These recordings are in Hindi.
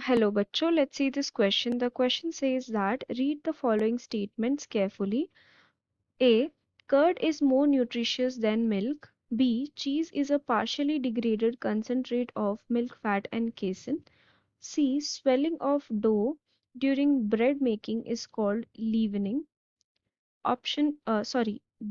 Hello, bachcho. Let's see this question. The question says that read the following statements carefully. A. Curd is more nutritious than milk. B. Cheese is a partially degraded concentrate of milk, fat, and casein. C. Swelling of dough during bread making is called leavening.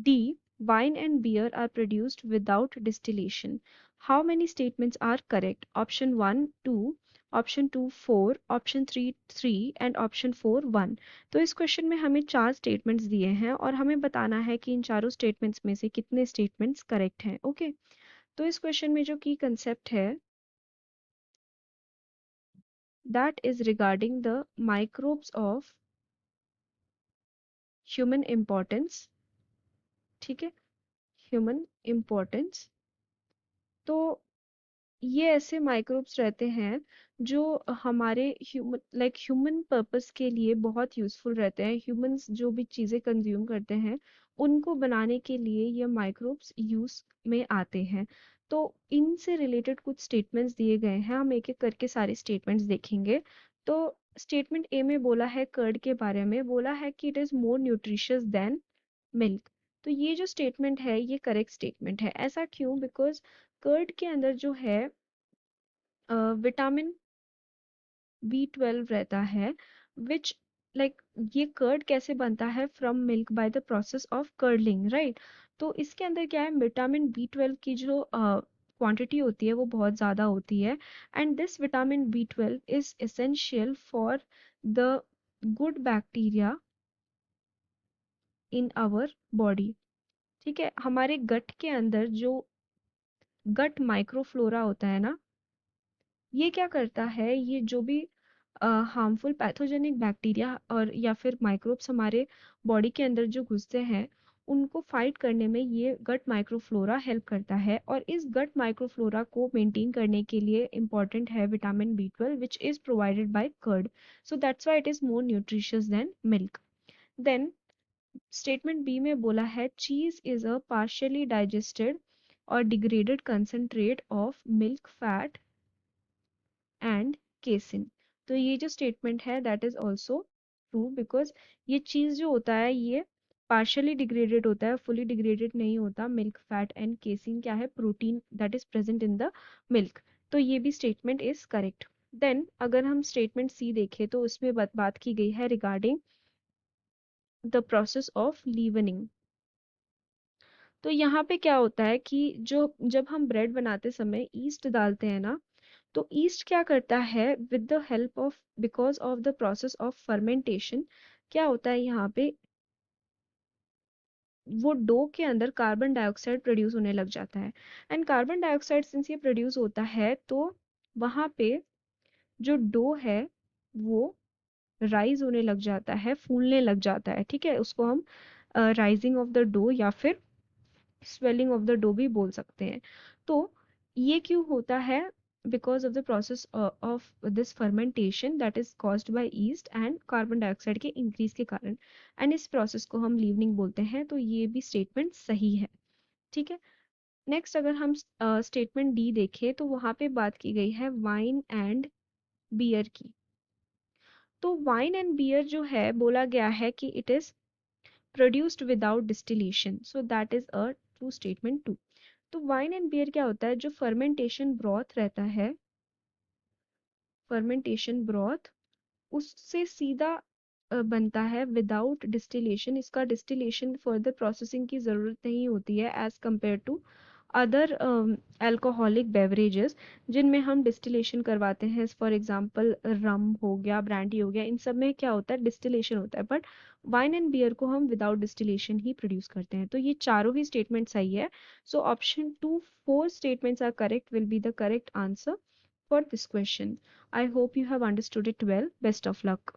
D. Wine and beer are produced without distillation. How many statements are correct? Option 1, 2, option 2, 4, option 3, 3 and option 4, 1. तो इस क्वेश्चन में हमें 4 स्टेटमेंट्स दिए हैं और हमें बताना है कि इन चारों स्टेटमेंट्स में से कितने स्टेटमेंट्स करेक्ट हैं। ओके, तो इस क्वेश्चन में जो की कंसेप्ट है that is regarding the microbes of human importance. ठीक है, ह्यूमन इम्पोर्टेंस। तो ये ऐसे माइक्रोब्स रहते हैं जो हमारे ह्यूमन पर्पस के लिए बहुत यूजफुल रहते हैं। ह्यूमंस जो भी चीज़ें कंज्यूम करते हैं उनको बनाने के लिए ये माइक्रोब्स यूज में आते हैं। तो इनसे रिलेटेड कुछ स्टेटमेंट्स दिए गए हैं, हम एक एक करके सारे स्टेटमेंट्स देखेंगे। तो स्टेटमेंट ए में बोला है कर्ड के बारे में, बोला है कि it is more nutritious than milk. तो ये जो स्टेटमेंट है ये करेक्ट स्टेटमेंट है। ऐसा क्यों? बिकॉज कर्ड के अंदर जो है विटामिन B12 रहता है, विच ये कर्ड कैसे बनता है? From milk by the process of curdling, right. तो इसके अंदर क्या है, विटामिन B12 की जो क्वांटिटी होती है वो बहुत ज़्यादा होती है। And this vitamin B12 is essential for the good bacteria in our body. ठीक है, हमारे गट के अंदर जो गट माइक्रोफ्लोरा होता है ना, ये क्या करता है, ये जो भी हार्मफुल पैथोजेनिक बैक्टीरिया और या फिर माइक्रोब्स हमारे बॉडी के अंदर जो घुसते हैं उनको फाइट करने में ये गट माइक्रोफ्लोरा हेल्प करता है। और इस गट माइक्रोफ्लोरा को मेंटेन करने के लिए इम्पॉर्टेंट है vitamin B12 which is provided by curd. So that's why it is more nutritious than milk. Then statement B में बोला है cheese is a partially digested और degraded concentrate of milk, fat and casein. तो ये जो स्टेटमेंट है that is also true, because ये चीज जो होता है ये पार्शियली डिग्रेडेड होता है, फुली डिग्रेडेड नहीं होता। मिल्क, फैट एंड केसिन क्या है? Protein that is present in the milk. तो ये भी स्टेटमेंट इज करेक्ट। देन अगर हम स्टेटमेंट सी देखें तो उसमें बात की गई है रिगार्डिंग द प्रोसेस ऑफ लीवनिंग। तो यहाँ पे क्या होता है कि जो जब हम ब्रेड बनाते समय ईस्ट डालते हैं ना, तो ईस्ट क्या करता है with the help of, because of the process of fermentation, क्या होता है यहाँ पे, वो डो के अंदर कार्बन डाइऑक्साइड प्रोड्यूस होने लग जाता है। एंड कार्बन डाइऑक्साइड सिंस ये प्रोड्यूस होता है तो वहाँ पे जो डो है वो राइज होने लग जाता है, फूलने लग जाता है। ठीक है, उसको हम राइजिंग ऑफ द डो या फिर स्वेलिंग ऑफ द डो भी बोल सकते हैं। तो ये क्यों होता है? Because of the process of this fermentation that is caused by east and carbon dioxide के इंक्रीज के कारण। एंड इस प्रोसेस को हम लीवनिंग बोलते हैं। तो ये भी स्टेटमेंट सही है। ठीक है, नेक्स्ट अगर हम स्टेटमेंट डी देखें तो वहाँ पे बात की गई है वाइन एंड बियर की। तो वाइन एंड बियर जो है बोला गया है कि it is produced without distillation, so that is a true statement too। तो वाइन एंड बियर क्या होता है, जो फर्मेंटेशन ब्रॉथ रहता है, फर्मेंटेशन ब्रॉथ उससे सीधा बनता है विदाउट डिस्टिलेशन। इसका डिस्टिलेशन फर्दर प्रोसेसिंग की ज़रूरत नहीं होती है as compared to other alcoholic beverages जिनमें हम डिस्टिलेशन करवाते हैं। फॉर एग्जांपल रम हो गया, ब्रांडी हो गया, इन सब में क्या होता है, डिस्टिलेशन होता है। बट वाइन एंड बियर को हम विदाउट डिस्टिलेशन ही प्रोड्यूस करते हैं। तो ये चारों ही स्टेटमेंट सही है। So option 2, 4 statements are correct, will be the correct answer for this question। I hope you have understood it well. Best of luck.